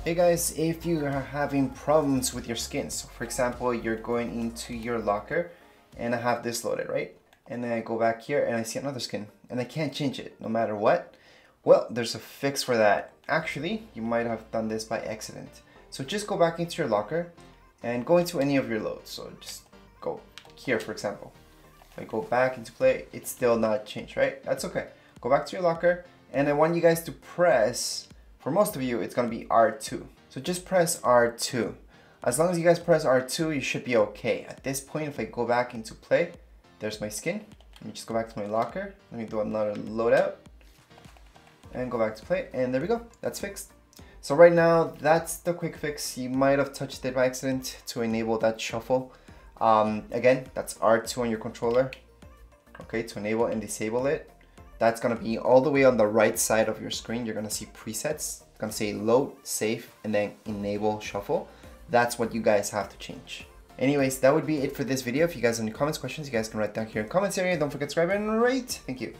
Hey guys, if you are having problems with your skins, so for example, you're going into your locker and I have this loaded, right? And then I go back here and I see another skin and I can't change it no matter what. Well, there's a fix for that. Actually, you might have done this by accident. So just go back into your locker and go into any of your loads. So just go here, for example. If I go back into play, it's still not changed, right? That's okay. Go back to your locker and I want you guys to press, for most of you, it's gonna be R2. So just press R2. As long as you guys press R2, you should be okay. At this point, if I go back into play, there's my skin. Let me just go back to my locker. Let me do another loadout and go back to play. And there we go, that's fixed. So right now, that's the quick fix. You might have touched it by accident to enable that shuffle. Again, that's R2 on your controller. Okay, to enable and disable it. That's gonna be all the way on the right side of your screen. You're gonna see presets. It's gonna say load, save, and then enable shuffle. That's what you guys have to change. Anyways, that would be it for this video. If you guys have any comments, questions, you guys can write down here in the comments area. Don't forget to subscribe and rate. Thank you.